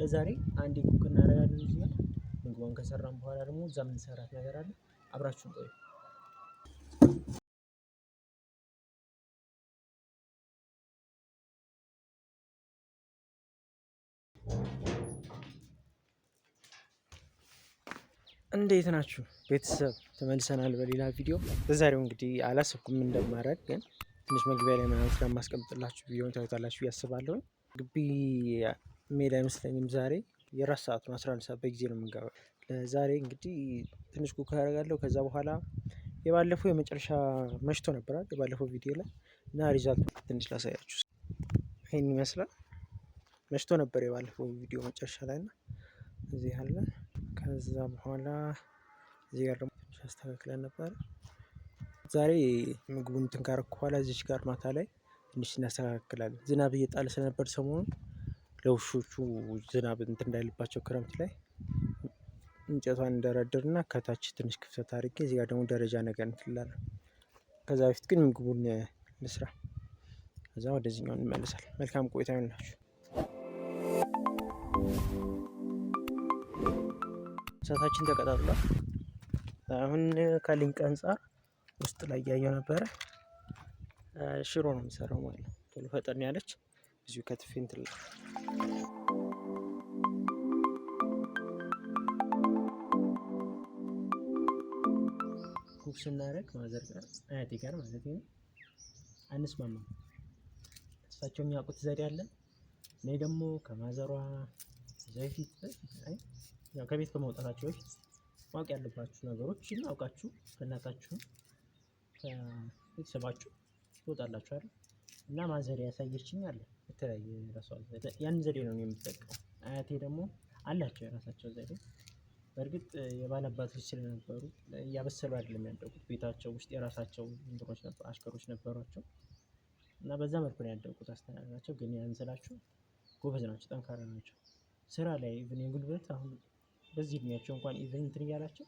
ለዛሬ አንዴ ኩክ እናደርጋለን እዚህ ጋር ምግቧን ከሰራን በኋላ ደግሞ እዛ የምንሰራት ነገር አለ። አብራችሁን ቆዩ። እንዴት ናችሁ ቤተሰብ? ተመልሰናል በሌላ ቪዲዮ። በዛሬው እንግዲህ አላሰብኩም እንደማደርግ፣ ግን ትንሽ መግቢያ ላይ ምናምን ስለማስቀምጥላችሁ ቪዲዮውን ታዩታላችሁ ብዬ አስባለሁ። ግቢ ሜዳ አይመስለኝም ዛሬ። የራት ሰዓት ነው፣ 11 ሰዓት በጊዜ ነው የምንገባው። ዛሬ እንግዲህ ትንሽ ኩክ አደርጋለሁ። ከዛ በኋላ የባለፈው የመጨረሻ መሽቶ ነበራል የባለፈው ቪዲዮ ላይ እና ሪዛልቱ ትንሽ ላሳያችሁ። ይሄን ይመስላል። መሽቶ ነበር የባለፈው ቪዲዮ መጨረሻ ላይ እና እዚህ አለ። ከዛ በኋላ እዚህ ጋር ደግሞ ትንሽ አስተካክለን ነበር። ዛሬ ምግቡን እንትን ካረኩ በኋላ እዚች ጋር ማታ ላይ ትንሽ እናስተካክላለን። ዝናብ እየጣለ ስለነበር ሰሞኑን ለውሾቹ ዝናብ እንትን እንዳይልባቸው ክረምት ላይ እንጨቷን እንደረድርና ከታች ትንሽ ክፍተት አድርጌ እዚህ ጋር ደግሞ ደረጃ ነገር እንትላለሁ። ከዛ በፊት ግን ምግቡን ልስራ፣ ከዛ ወደዚህኛው እንመለሳለን። መልካም ቆይታ ይሁንላችሁ። እሳታችን ተቀጣጥሏል። አሁን ከሊንክ አንጻር ውስጥ ላይ ያየው ነበረ ሽሮ ነው የምሰራው ማለት ነው። ቶሎ ፈጠን ያለች እዚሁ ከትፌ እንትን ኩክ ስናደርግ ማዘር ጋር አያቴ ጋር ማለት ነው አንስማማም። እሳቸው የሚያውቁት ዘዴ አለ፣ እኔ ደግሞ ከማዘሯ በፊት ያው ከቤት ከመውጣታችሁ በፊት ማወቅ ያለባችሁ ነገሮችን አውቃችሁ ከእናታችሁ ከቤተሰባችሁ ትወጣላችሁ አይደል? እና ማዘር ያሳየችኝ አለ የተለያየ ራሷ ዘዴ፣ ያን ዘዴ ነው የምጠቀመው። አያቴ ደግሞ አላቸው የራሳቸው ዘዴ። በእርግጥ የባላባት ልጅ ስለነበሩ እያበሰሉ አይደለም ያደጉት። ቤታቸው ውስጥ የራሳቸው እንትኖች ነበሩ፣ አሽከሮች ነበሯቸው እና በዛ መልኩ ነው ያደጉት። አስተዳደጋቸው ግን ያን ስላችሁ ጎበዝ ናቸው፣ ጠንካራ ናቸው። ስራ ላይ ኢቭን የጉልበት አሁን በዚህ እድሜያቸው እንኳን ኢቭን እንትን እያላቸው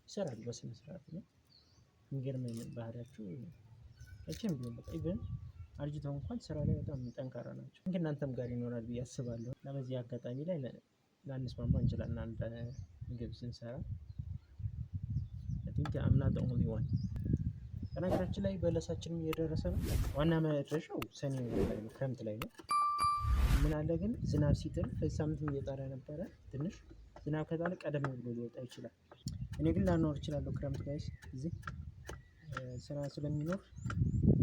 ይሰራሉ በስነ ስርዓት ነው። የሚገርመኝ ባህሪያቸው መቼም ቢሆን በቃ ኢቭን አርጅተው እንኳን ስራ ላይ በጣም ጠንካራ ናቸው። እንግዲህ እናንተም ጋር ይኖራል ብዬ አስባለሁ። እና በዚህ አጋጣሚ ላይ ላንስማማ እንችላለን አንድ ምግብ ስንሰራ። I think I'm not the only one። በነገራችን ላይ በለሳችንም እየደረሰ ነው። ዋና መድረሻው ሰኔ ላይ ነው፣ ክረምት ላይ ነው። ምን አለ ግን ዝናብ ሲጥል ሳምንትም እየጣለ ነበረ። ትንሽ ዝናብ ከጣለ ቀደም ብሎ ሊወጣ ይችላል። እኔ ግን ላኖር እችላለሁ ክረምት ጋይስ። እዚህ ስራ ስለሚኖር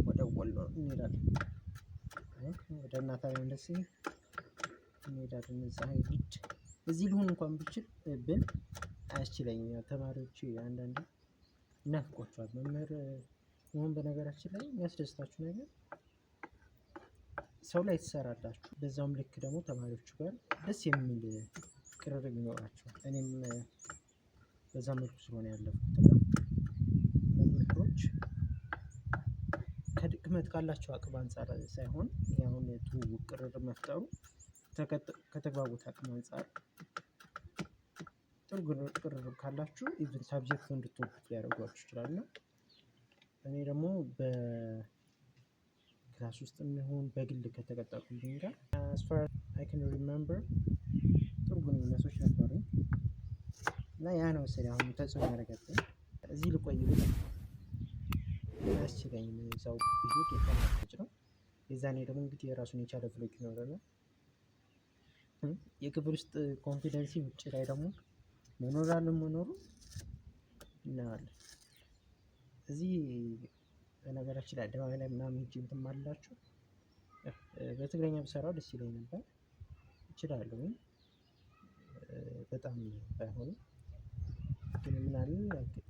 ወደ ወሎ እንሄዳለን፣ ወደ እናታችን ደስ እንሄዳለን። ፀሐይ ግድ እዚህ ልሁን እንኳን ብችል ብል አያስችለኝም። ያው ተማሪዎች አንዳንዴ ይናፍቋቸዋል መምህር መሆን። በነገራችን ላይ የሚያስደስታችሁ ነገር ሰው ላይ ትሰራላችሁ፣ በዛውም ልክ ደግሞ ተማሪዎቹ ጋር ደስ የሚል ቅርርብ ይኖራቸዋል። እኔም በዛ መልኩ ስለሆነ ያለፍኩት እና መምህሮች ከድክመት ካላቸው አቅም አንጻር ሳይሆን አሁን ትውውቅ ቅርርብ መፍጠሩ ከተግባቦት አቅም አንጻር ጥሩ ቅርርብ ካላችሁ ኢቭን ሳብጀክት እንድትወዱት ሊያደርጓችሁ ይችላሉ። እኔ ደግሞ በክላስ ውስጥ የሚሆን በግል ከተቀጠርኩልኝ ጋር as far as I can remember ጥሩ ግንኙነቶች ነበሩኝ እና ያ ነው መሰለኝ አሁን ተጽዕኖ ያደረገብኝ። እዚህ ልቆይ ብዬ አያስችለኝም። እዛው ብሄድ የተማርኩት ነው። የዛኔ ደግሞ እንግዲህ የራሱን የቻለ ፍሎክ ይኖረናል። የክፍል ውስጥ ኮንፊደንሲ ውጭ ላይ ደግሞ መኖር አለመኖሩ እናያለን። እዚህ በነገራችን ላይ አደባባይ ላይ ምናምን ሂጅ እንትን ማላችሁ በትግረኛ ብሰራው ደስ ይለኝ ነበር። እችላለሁ በጣም ባይሆንም ግን ምን አለ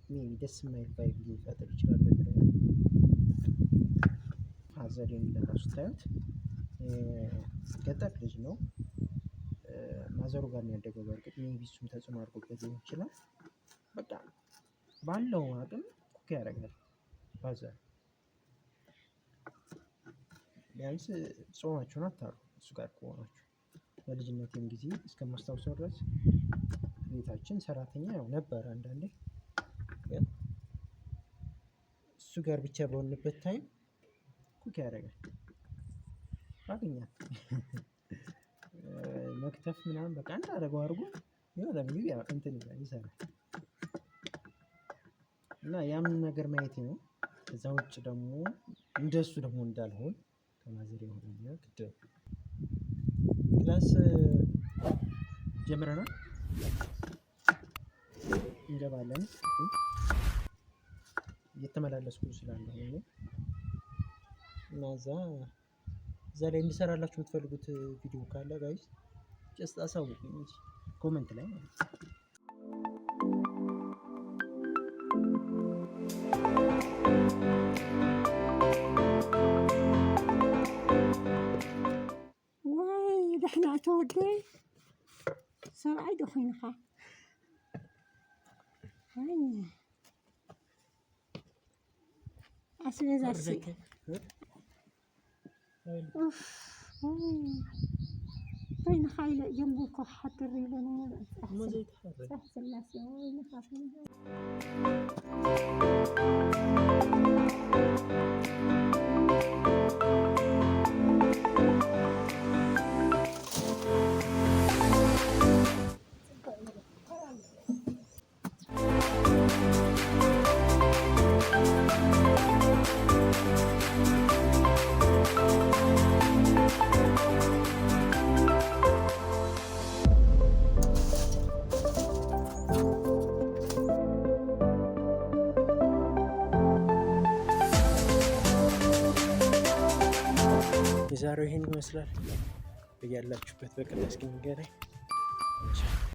ሜቢ ደስ የማይል ቫይብ ሊፈጥር ይችላል በትግረኛ። ሀዘሬን ለራሱ ታዩት ገጠር ልጅ ነው። ማዘሩ ጋር ነው ያደገው። በእርግጥ ሜቢ እሱም ተጽዕኖ አድርጎበት ሊሆን ይችላል። በቃ ባለው አቅም ኩክ ያደርጋል ማዘር። ቢያንስ ጾማችሁን አታሩ እሱ ጋር ከሆናችሁ። በልጅነቴም ጊዜ እስከማስታውሰው ድረስ ቤታችን ሰራተኛ ያው ነበር አንዳንዴ፣ ግን እሱ ጋር ብቻ በሆንበት ታይም ኩክ ያደርጋል። አገኛል መክተፍ ምናምን በቃ እንዳደረገው አድርጎ የሆነ ምግብ እንትን ይሰራል እና ያምን ነገር ማየቴ ነው። ከዛ ውጭ ደግሞ እንደሱ ደግሞ እንዳልሆን ከማዘር የሆነ ግድ ክላስ ጀምረናል እንገባለን። እየተመላለስኩ ስላለሁ እና እዛ ላይ እንድሰራላችሁ የምትፈልጉት ቪዲዮ ካለ ጋይስ ጀስት አሳውቁኝ ኮሜንት ላይ ማለት ነው። واي دحنا تودي سرعي دخينها هاي أصلي زاسي أوف بين خايلة جنبك حتى الريلة ما زي تحرك أحسن ناس وين خافين የዛሬው ይሄን ይመስላል። በያላችሁበት በቀን እስኪ ንገረኝ።